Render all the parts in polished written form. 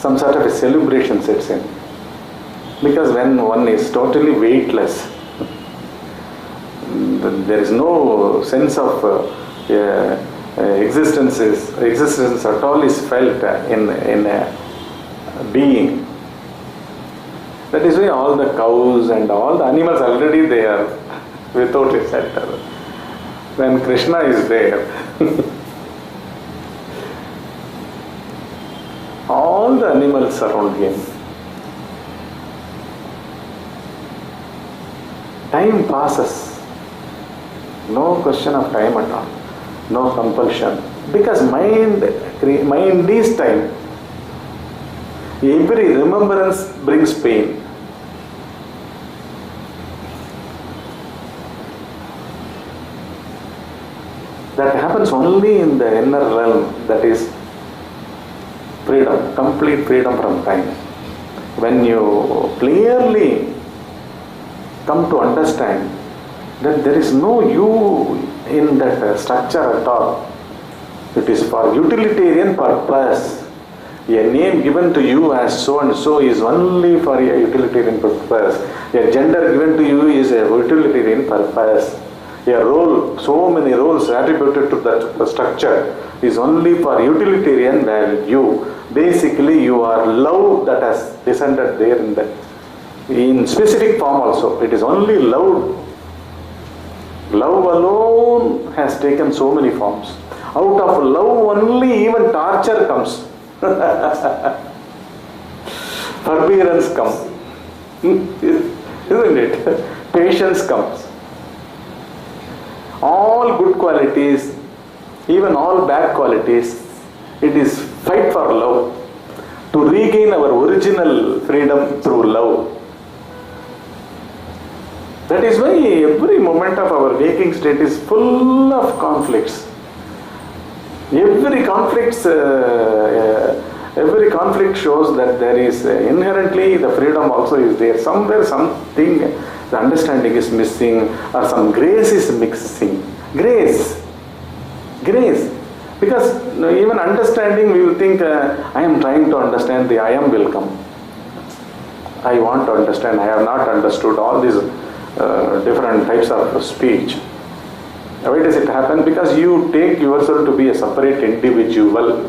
some sort of a celebration sets in. Because when one is totally weightless, there is no sense of existence at all is felt in a being. That is why all the cows and all the animals already they are without a shelter. When Krishna is there, all the animals surround him. Time passes. No question of time at all. No compulsion. Because mind is time. Every remembrance brings pain. That happens only in the inner realm, that is freedom, complete freedom from time. When you clearly come to understand that there is no you in that structure at all, it is for utilitarian purpose. A name given to you as so and so is only for a utilitarian purpose. A gender given to you is a utilitarian purpose. A role, so many roles attributed to that structure is only for utilitarian value. Basically, you are love that has descended there in specific form also. It is only love. Love alone has taken so many forms. Out of love only even torture comes. Forbearance comes. Isn't it? Patience comes. All good qualities, even all bad qualities, it is fight for love. To regain our original freedom through love. That is why every moment of our waking state is full of conflicts. Every conflict shows that there is inherently the freedom also is there. Somewhere something, the understanding is missing or some grace is missing. Grace. Because even understanding, we will think, I am trying to understand, the I am will come. I want to understand, I have not understood all these different types of speech. Why does it happen? Because you take yourself to be a separate individual.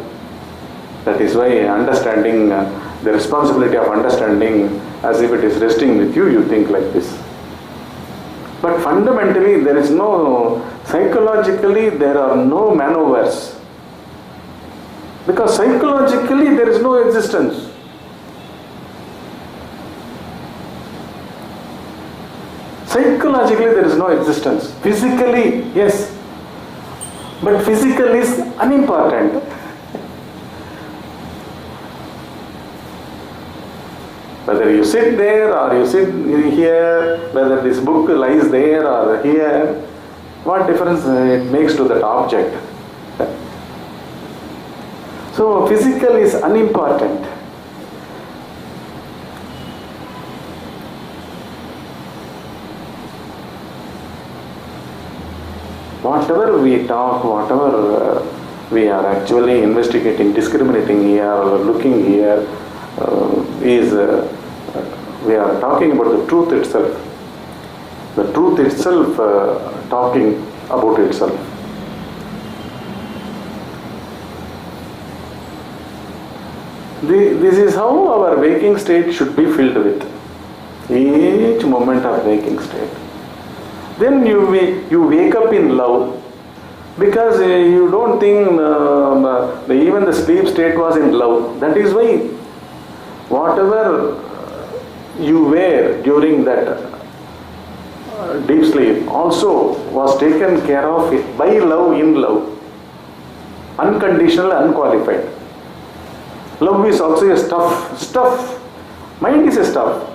That is why understanding, the responsibility of understanding as if it is resting with you, you think like this. But fundamentally there is no, psychologically there are no maneuvers. Because psychologically there is no existence. Psychologically there is no existence. Physically, yes. But physical is unimportant. Whether you sit there or you sit here, whether this book lies there or here, what difference it makes to that object? So physical is unimportant. Whatever we talk, whatever we are actually investigating, discriminating here or looking here, we are talking about the truth itself. The truth itself talking about itself. This is how our waking state should be filled with. Each moment of waking state. Then you wake up in love, because you don't think even the sleep state was in love. That is why whatever you were during that deep sleep also was taken care of by love, in love. Unconditional, unqualified. Love is also a stuff. Mind is a stuff.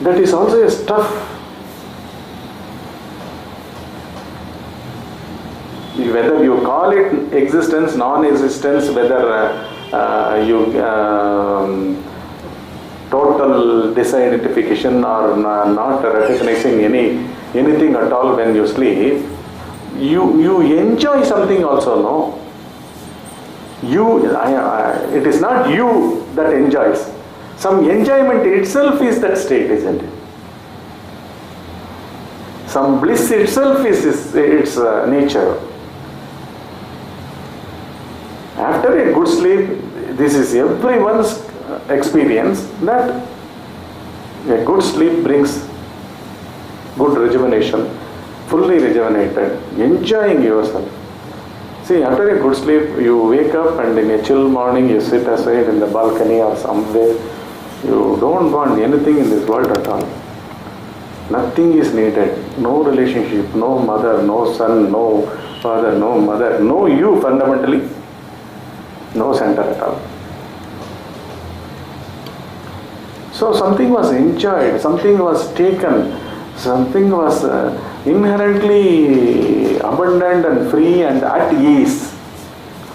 That is also a stuff. Whether you call it existence, non-existence, whether you total disidentification or not recognizing anything at all when you sleep, You enjoy something also, no? It is not you that enjoys. Some enjoyment itself is that state, isn't it? Some bliss itself is its nature. After a good sleep, this is everyone's experience, that a good sleep brings good rejuvenation, fully rejuvenated, enjoying yourself. See, after a good sleep, you wake up and in a chill morning, you sit aside in the balcony or somewhere. You don't want anything in this world at all. Nothing is needed. No relationship, no mother, no son, no father, no mother, no you fundamentally, no center at all. So something was enjoyed, something was taken, something was inherently abundant and free and at ease.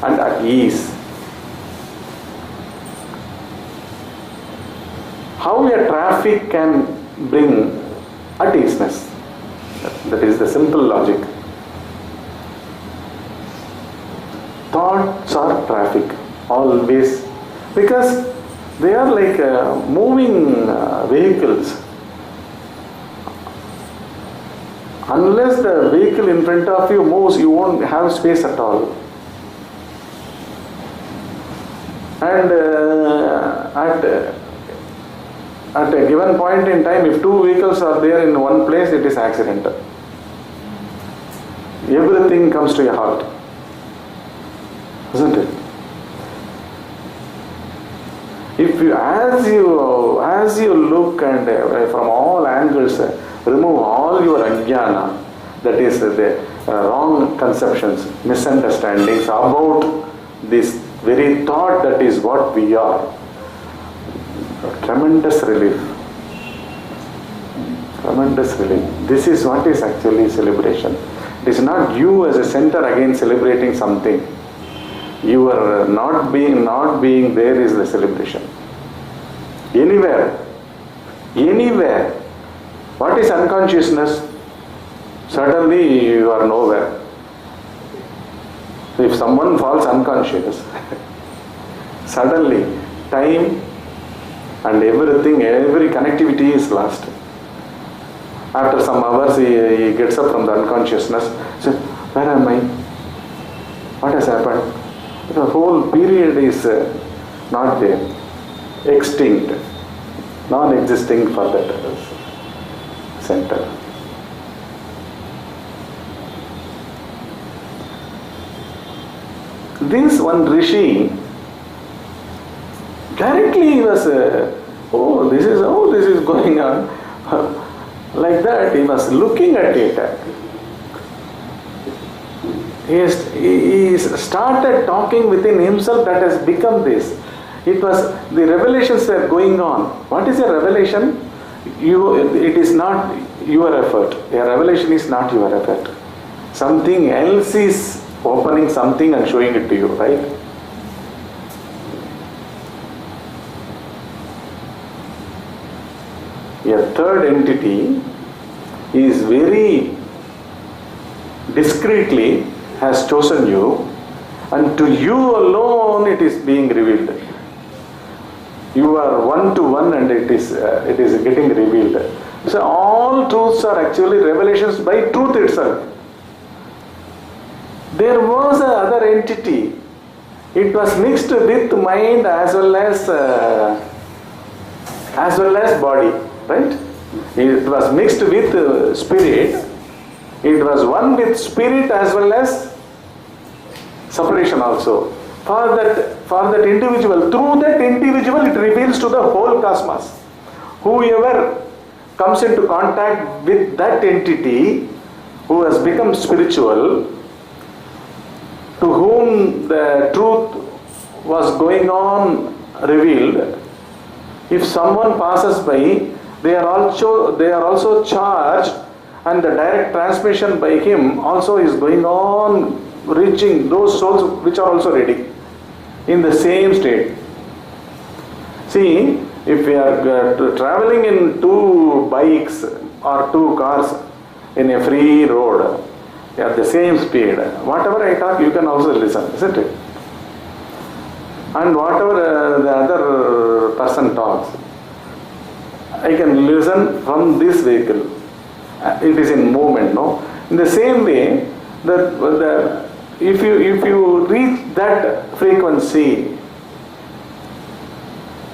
And at ease. How a traffic can bring at easeness? That is the simple logic. Thoughts are traffic, always, because they are like moving vehicles. Unless the vehicle in front of you moves, you won't have space at all. And at a given point in time, if two vehicles are there in one place, it is accidental. Everything comes to a halt, isn't it? If you, as you look and from all angles, remove all your ajnana, that is the wrong conceptions, misunderstandings about this very thought that is what we are. Tremendous relief. Tremendous relief. This is what is actually celebration. It is not you as a center again celebrating something. Your not being there is the celebration. Anywhere. What is unconsciousness? Suddenly you are nowhere. If someone falls unconscious, suddenly time and everything, every connectivity is lost. After some hours he gets up from the unconsciousness, says, where am I? What has happened? The whole period is not there, extinct, non-existing for that center. This one Rishi, directly he was, this is going on. Like that, he was looking at it. He started talking within himself, that has become this. It was, the revelations were going on. What is a revelation? It is not your effort. A revelation is not your effort. Something else is opening something and showing it to you, right? A third entity is very discreetly has chosen you, and to you alone it is being revealed. You are one to one and it is getting revealed. So all truths are actually revelations by truth itself. There was another entity. It was mixed with mind as well as body, right? It was mixed with spirit. It was one with spirit as well as separation also. For that individual, through that individual it reveals to the whole cosmos. Whoever comes into contact with that entity who has become spiritual, to whom the truth was going on revealed, if someone passes by, they are also charged, and the direct transmission by him also is going on, reaching those souls which are also ready in the same state. See, if we are traveling in two bikes or two cars in a free road, at the same speed. Whatever I talk, you can also listen, isn't it? And whatever the other person talks, I can listen from this vehicle. It is in movement, no? In the same way, if you reach that frequency,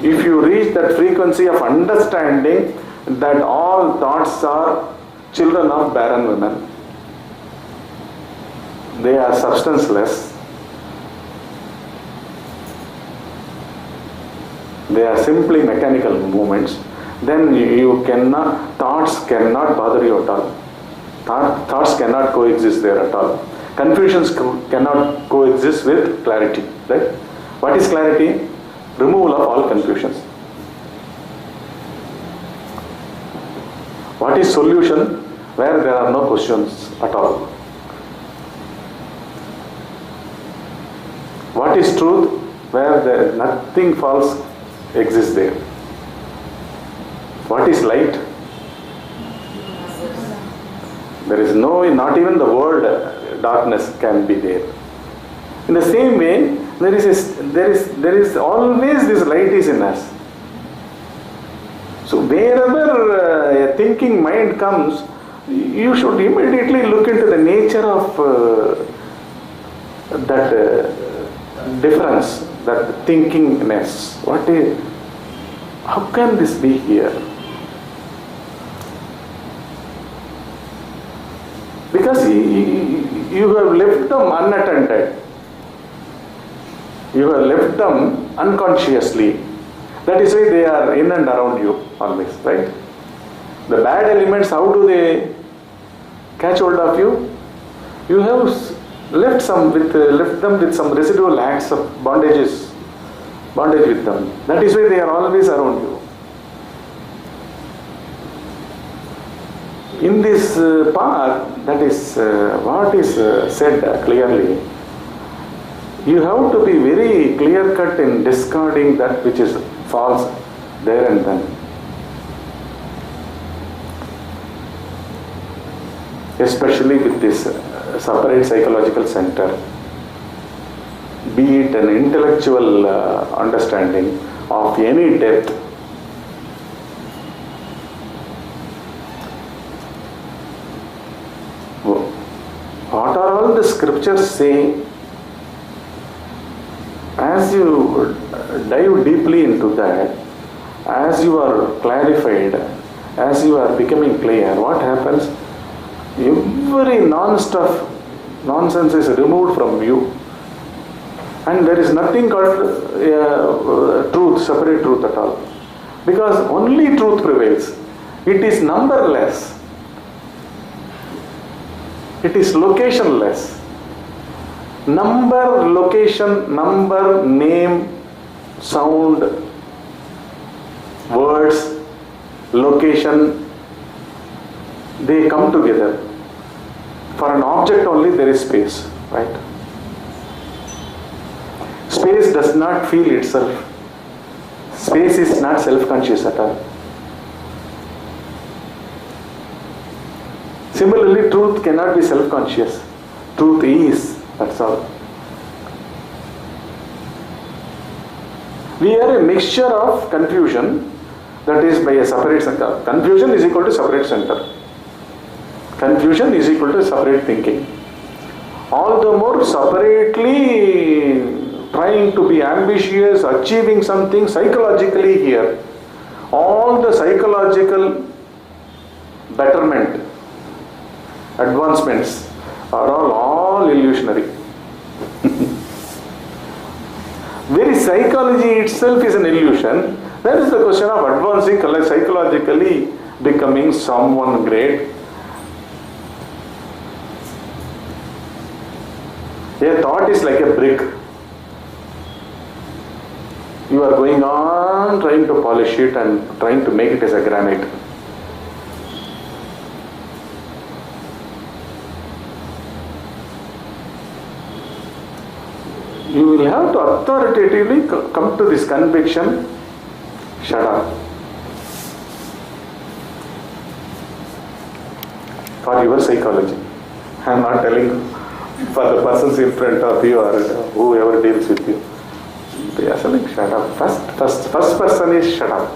if you reach that frequency of understanding that all thoughts are children of barren women, they are substanceless, they are simply mechanical movements, then thoughts cannot bother you at all. Thoughts cannot coexist there at all. Confusions cannot coexist with clarity, right? What is clarity? Removal of all confusions. What is solution? Where there are no questions at all. What is truth? Where nothing false exists there. What is light? There is not even the word darkness can be there. In the same way, there is always this light is in us. So wherever a thinking mind comes, you should immediately look into the nature of that difference, that thinkingness. How can this be here? Because you have left them unattended. You have left them unconsciously. That is why they are in and around you always, right? The bad elements, how do they catch hold of you? You have left them with some residual acts of bondage with them. That is why they are always around you. In this path, that is what is said clearly. You have to be very clear-cut in discarding that which is false there and then. Especially with this separate psychological center. Be it an intellectual understanding of any depth. What are all the scriptures saying? As you dive deeply into that, as you are clarified, as you are becoming clear, what happens? Every nonsense is removed from you. And there is nothing called truth, separate truth at all. Because only truth prevails. It is numberless. It is locationless. Number, location, number, name, sound, words, location, they come together. For an object only there is space, right? Space does not feel itself. Space is not self-conscious at all. Similarly, truth cannot be self-conscious. Truth is, that's all. We are a mixture of confusion, that is by a separate center. Confusion is equal to separate center. Confusion is equal to separate thinking. All the more separately trying to be ambitious, achieving something psychologically here. All the psychological betterment, advancements are all illusionary. Very psychology itself is an illusion. That is the question of advancing psychologically, becoming someone great. A thought is like a brick. You are going on trying to polish it and trying to make it as a granite. You will have to authoritatively come to this conviction, shut up. For your psychology. I am not telling for the persons in front of you or whoever deals with you. They are saying, shut up. First person is shut up.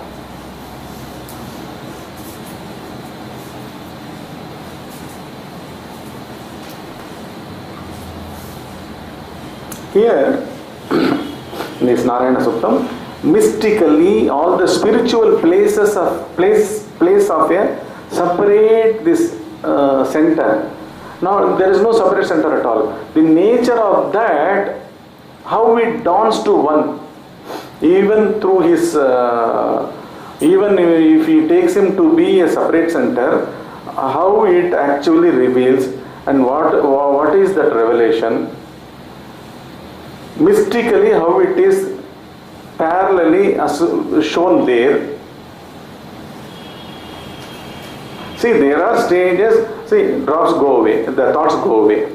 Here, in this Narayana Suttam, mystically, all the spiritual places of place of a separate this center. Now there is no separate center at all. The nature of that, how it dawns to one, even through his, even if he takes him to be a separate center, how it actually reveals, and what is that revelation? Mystically, how it is parallelly shown there. See, there are stages. See, drops go away, the thoughts go away.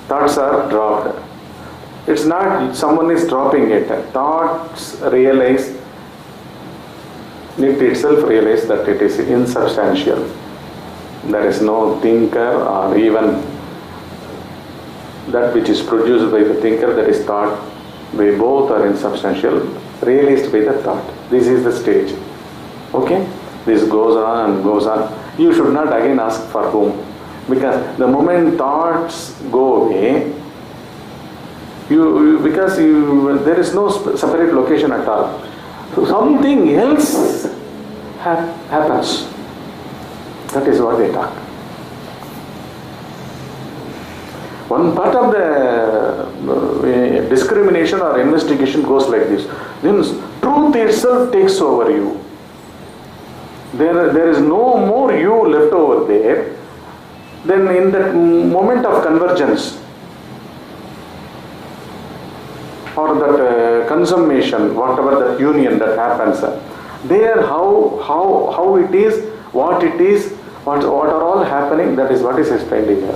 Thoughts are dropped. It's not someone is dropping it. Thoughts realize, it itself realize that it is insubstantial. There is no thinker or even that which is produced by the thinker, that is thought. They both are insubstantial, realized by the thought. This is the stage. Okay? This goes on and goes on. You should not again ask for whom. Because the moment thoughts go away, there is no separate location at all. So something else happens. That is what they talk. One part of the discrimination or investigation goes like this. Then truth itself takes over you. There is no more you left over there. Then in that moment of convergence or that consummation, whatever that union that happens, there how it is, what it is, what are all happening, that is what is explained here.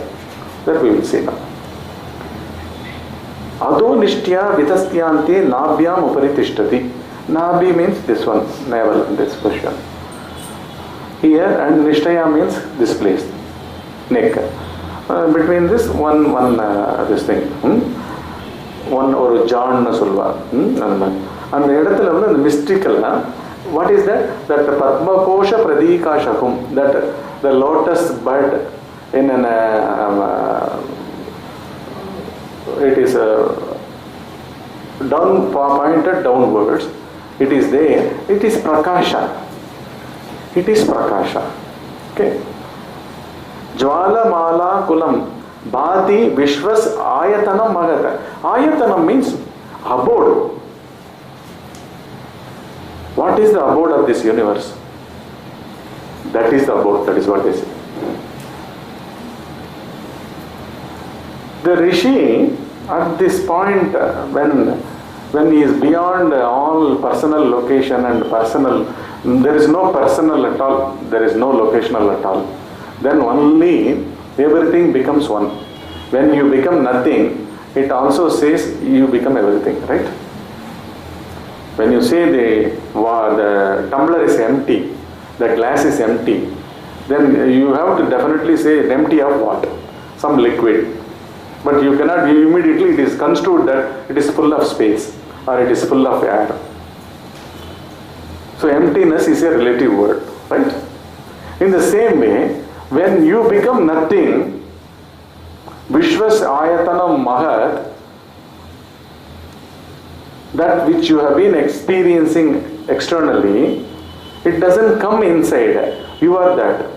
That we will see now. Ado nishtya vitasthyante nabhyam uparitishthati. Nabhi means this one, navel, this position. Here, and nishtaya means this place, neck. Between this one this thing. One or John Sulva. And the இடத்துல the mystical. What is that? That Padma Kosha Pradikashahum, that the lotus bud in an it is pointed downwards. It is there. It is prakasha. It is prakasha. Okay. Jwala mala kulam bhati vishwas ayatanam magata. Ayatanam means abode. What is the abode of this universe? That is the abode. That is what they say. The Rishi, at this point, when he is beyond all personal location and personal, there is no personal at all, there is no locational at all, then only everything becomes one. When you become nothing, it also says you become everything, right? When you say the tumbler is empty, the glass is empty, then you have to definitely say empty of what? Some liquid. But you cannot, immediately it is construed that it is full of space or it is full of air. So emptiness is a relative word, right? In the same way, when you become nothing, Vishwas Ayatanam Mahat, that which you have been experiencing externally, it doesn't come inside. You are that.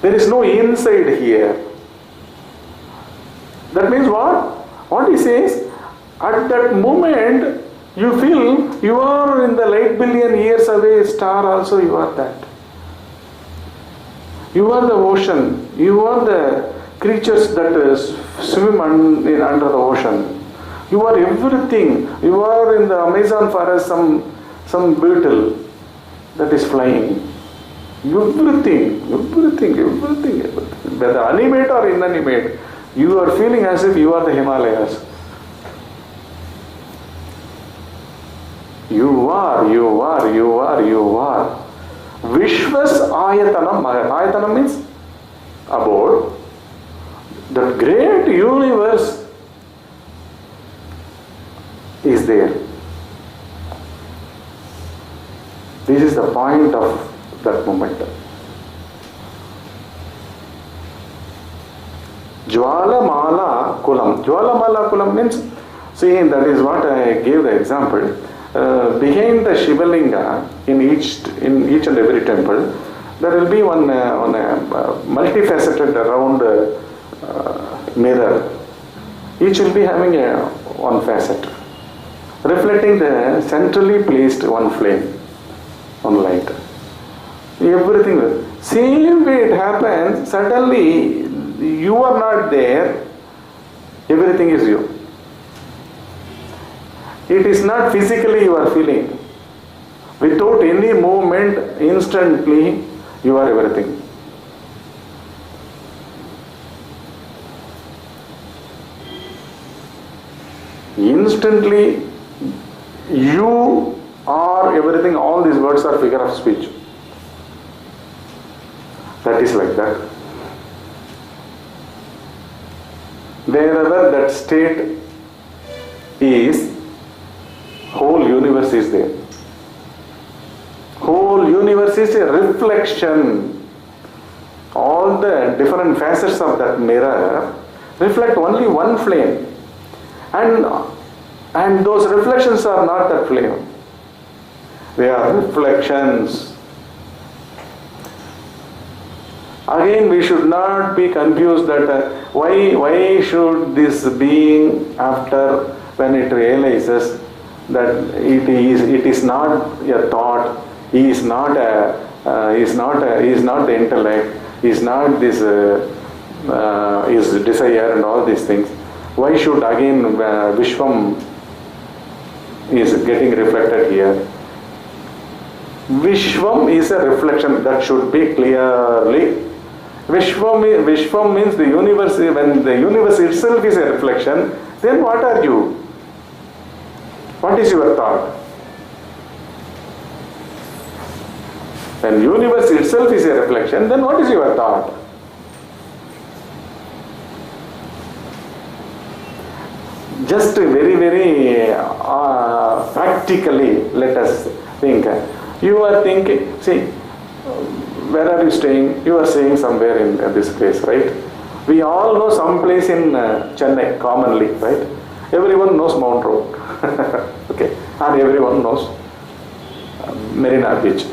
There is no inside here. That means what? What he says, at that moment, you feel you are in the light billion years away star also, you are that. You are the ocean. You are the creatures that swim under the ocean. You are everything. You are in the Amazon forest, some beetle that is flying. Everything. Whether animate or inanimate, you are feeling as if you are the Himalayas. You are. Vishwas Ayatanam Mahat. Ayatanam means about the great universe is there. This is the point of that moment. Jwalamala Kulam. Jwalamala Kulam means, see, that is what I gave the example. Behind the Shivalinga in each and every temple, there will be one multifaceted round mirror. Each will be having one facet, reflecting the centrally placed one flame, one light. Everything. Same way it happens, suddenly you are not there, everything is you. It is not physically you are feeling. Without any movement, instantly you are everything. Instantly you are everything. All these words are figure of speech. That is like that. Wherever that state is, whole universe is there. Whole universe is a reflection. All the different facets of that mirror reflect only one flame. And those reflections are not that flame. They are reflections. Again, we should not be confused that why should this being, after when it realizes that it is not a thought, he is not the intellect, he is not this his desire and all these things. Why should again Vishwam is getting reflected here? Vishwam is a reflection, that should be clearly. Vishwam means the universe. When the universe itself is a reflection, then what are you? What is your thought? When universe itself is a reflection, then what is your thought? Just very, very practically, let us think. You are thinking, see, where are you staying? You are staying somewhere in this place, right? We all know some place in Chennai commonly, right? Everyone knows Mount Road. Okay, and everyone knows Marina Beach.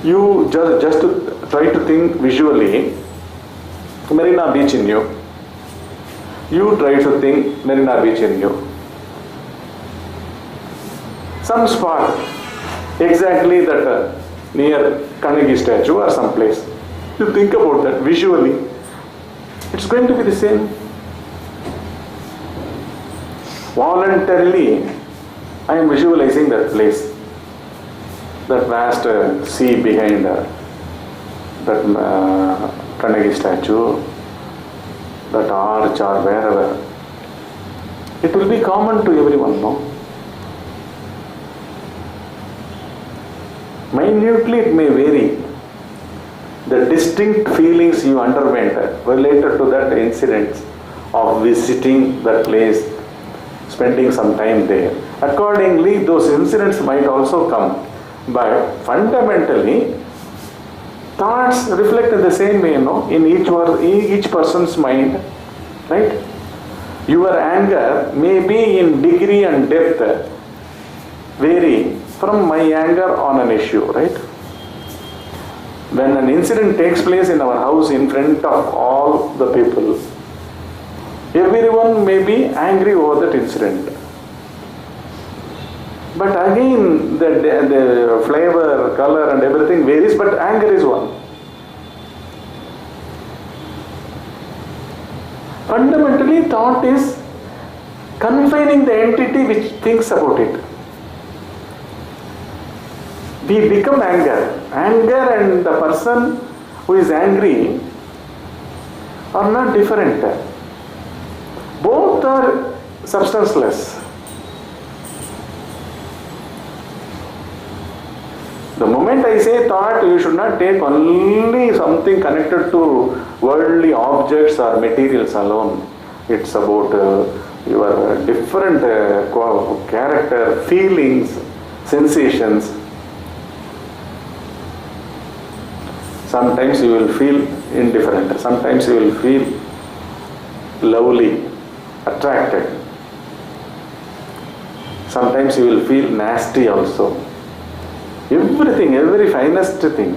You just to try to think visually, Marina Beach in you. You try to think Marina Beach in you. Some spot, exactly that near Carnegie statue or some place. You think about that visually, it's going to be the same. Voluntarily, I am visualizing that place, that vast sea behind that Carnegie statue, that arch or wherever. It will be common to everyone, no? Minutely it may vary. The distinct feelings you underwent related to that incident of visiting that place, spending some time there. Accordingly, those incidents might also come. But fundamentally, thoughts reflect in the same way, in each person's mind, right? Your anger may be in degree and depth vary from my anger on an issue, right? When an incident takes place in our house in front of all the people, everyone may be angry over that incident. But again, the flavor, color and everything varies, but anger is one. Fundamentally, thought is confining the entity which thinks about it. We become anger. Anger and the person who is angry are not different. Both are substanceless. The moment I say thought, you should not take only something connected to worldly objects or materials alone. It's about your different character, feelings, sensations. Sometimes you will feel indifferent. Sometimes you will feel lovely, attracted. Sometimes you will feel nasty also. Everything, every finest thing.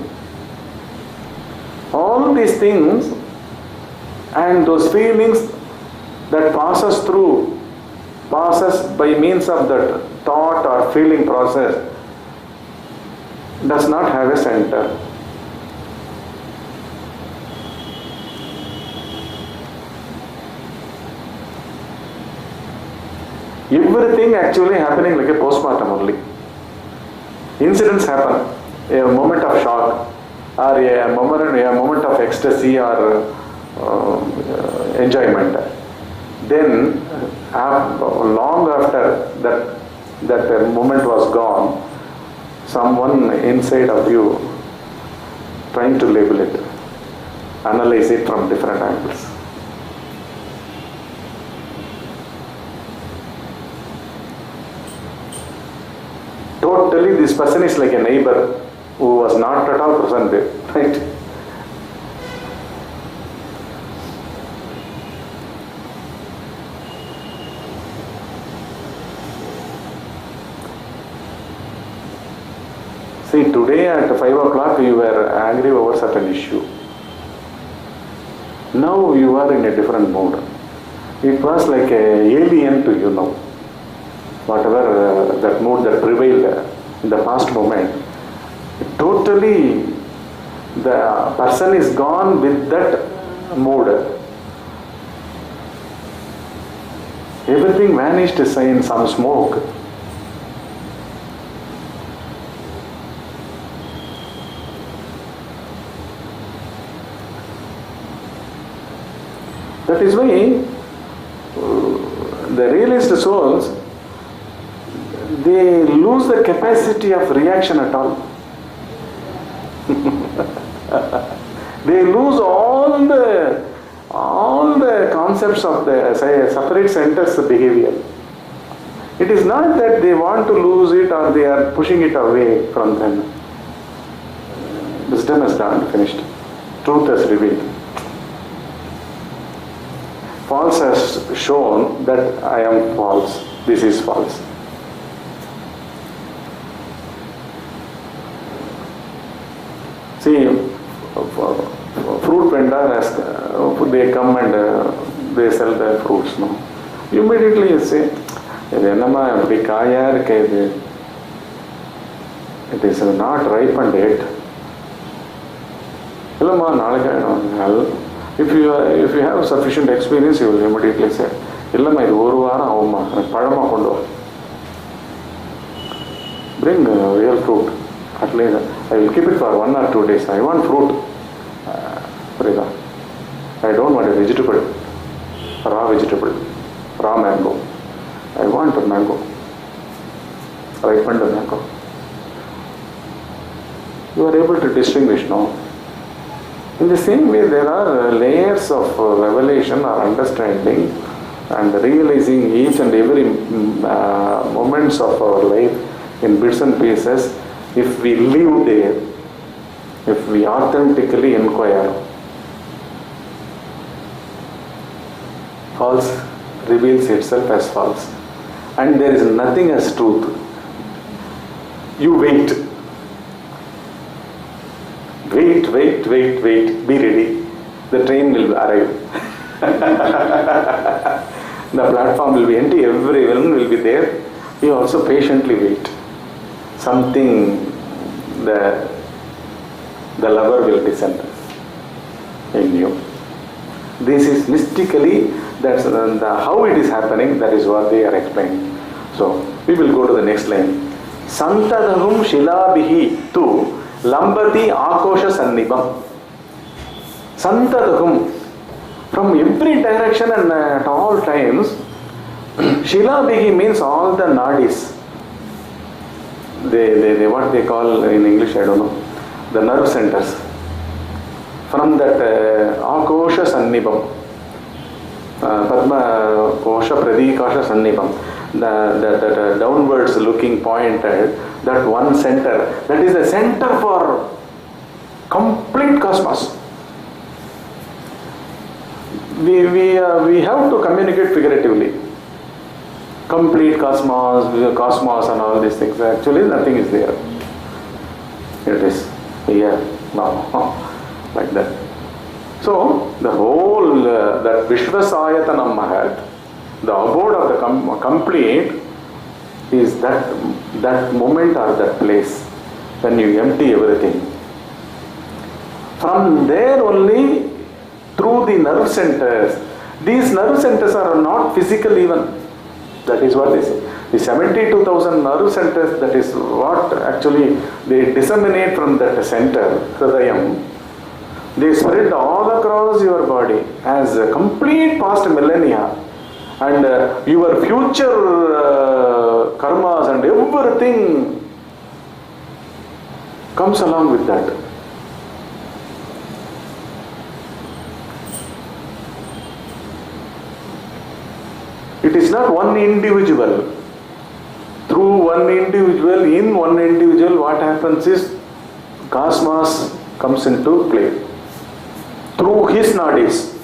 All these things and those feelings that passes by means of that thought or feeling process does not have a center. Everything actually happening like a postmortem only. Incidents happen, a moment of shock or a moment of ecstasy or enjoyment. Then long after that moment was gone, someone inside of you trying to label it, analyze it from different angles. Totally, this person is like a neighbor who was not at all present there, right? See, today at 5 o'clock you were angry over certain issue. Now you are in a different mood. It was like an alien to you now. Whatever that mood that prevailed in the past moment, totally the person is gone with that mood. Everything vanished in some smoke. That is why the realist souls, they lose the capacity of reaction at all. They lose all the concepts of the separate centers of behavior. It is not that they want to lose it or they are pushing it away from them. Wisdom has done, finished. Truth has revealed. False has shown that I am false. This is false. See, fruit vendor has, they come and they sell the fruits. No? Immediately you say, it is not ripened yet. If you have sufficient experience, you will immediately say, bring real fruit. At least I will keep it for 1 or 2 days. I want fruit. I don't want a vegetable, raw mango. I want a mango, ripened mango. You are able to distinguish now. In the same way, there are layers of revelation or understanding and realizing each and every moments of our life in bits and pieces. If we live there, if we authentically inquire, false reveals itself as false, and there is nothing as truth. You wait. Wait, be ready. The train will arrive. The platform will be empty, everyone will be there. You also patiently wait. Something, the lover will descend in you. This is mystically, that's how it is happening, that is what they are explaining. So, we will go to the next line. Santadahum shilabihi tu lambati akosha sannibam. Santadahum, from every direction and at all times, shilabihi means all the nadis. they what they call in English, I don't know, the nerve centers. From that Akosha Sannibam, Padma Kosha Pradikasha Sannibam, that downwards looking pointed, that one center, that is the center for complete cosmos. We have to communicate figuratively. Complete cosmos and all these things. Actually, nothing is there. It is here now, like that. So the whole that Vishvasayatanam Mahat, the abode of the complete, is that moment or that place when you empty everything. From there only, through the nerve centers, these nerve centers are not physical even. That is what they say. The 72,000 nerve centers, that is what actually they disseminate from that center, Hridayam. They spread all across your body as a complete past millennia. And your future karmas and everything comes along with that. It is not one individual. Through one individual, in one individual, what happens is cosmos comes into play. Through his nadis,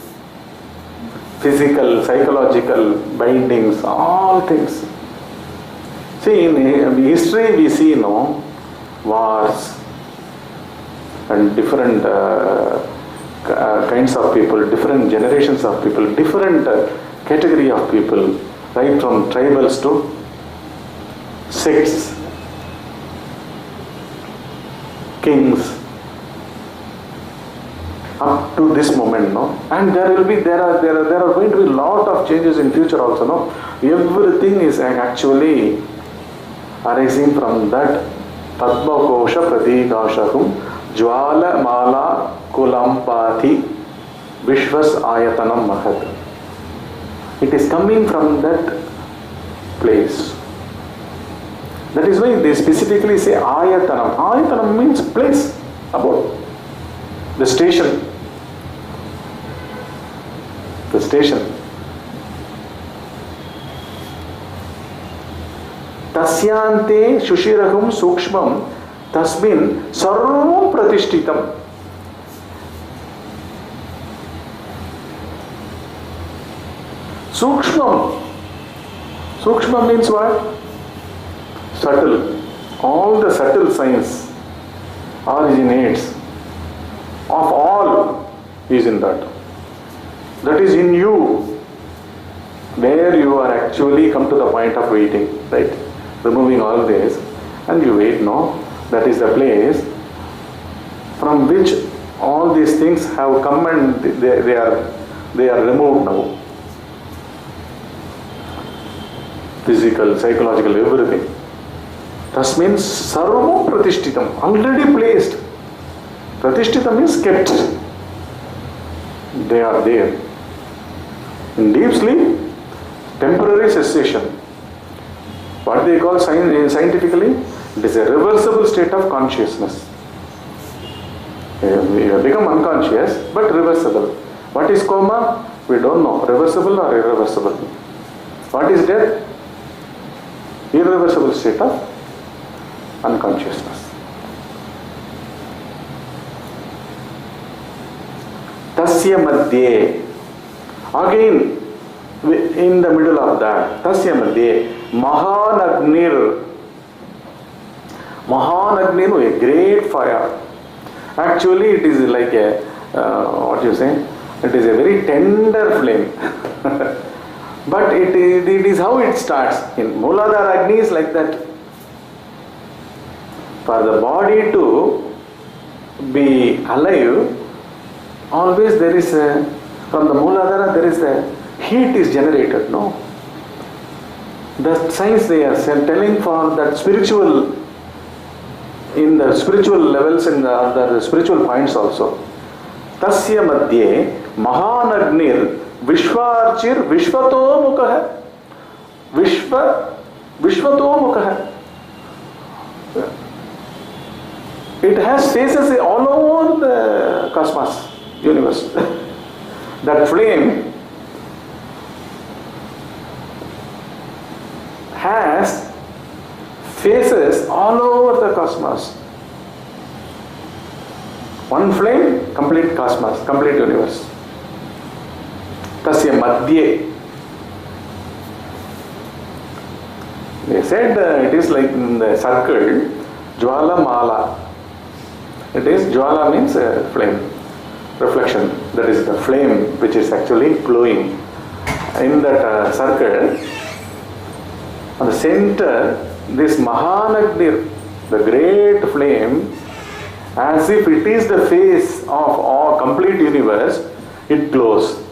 physical, psychological bindings, all things. See, in history we see wars and different kinds of people, different generations of people, different category of people, right from tribals to sects, kings, up to this moment, and there are going to be a lot of changes in future also, Everything is actually arising from that Padma Kosha Pradikashahum Jwala Mala Kulampati Vishvas Ayatanam Mahat. It is coming from that place. That is why they specifically say Ayatanam. Ayatanam means place, about the station. The station. Tasyante Shushirahum Sukshmam Tasmin Sarvam Pratishtitam. Sukshmam. Sukshmam means what? Subtle. All the subtle science originates of all is in that. That is in you, where you are actually come to the point of waiting, right? Removing all this, and you wait, that is the place from which all these things have come and they are removed now. Physical, psychological, everything. That means sarvam pratishtitam, already placed. Pratishtitam means kept. They are there. In deep sleep, temporary cessation. What they call scientifically, it is a reversible state of consciousness. You have become unconscious, but reversible. What is coma? We don't know. Reversible or irreversible. What is death? Irreversible state of unconsciousness. Tasya madhye. Again, in the middle of that, Tasya madhye, Mahanagnir. Mahanagnir, a great fire. Actually, it is like a, what you say? It is a very tender flame. But it is how it starts. In Mooladhara Agni is like that. For the body to be alive, always there is from the Mooladhara there is heat is generated, The science they are telling for that spiritual, in the spiritual levels, in the spiritual points also. Tasya madhye Mahanagnir Vishvarchir Vishvato Mukha. Vishvato Mukha. It has faces all over the cosmos, universe. That flame has faces all over the cosmos. One flame, complete cosmos, complete universe. Tasya madhye. They said it is like in the circle, Jwala Mala. It is, Jwala means flame, reflection. That is the flame which is actually glowing. In that circle, on the center, this Mahanagni, the great flame, as if it is the face of all complete universe, it glows.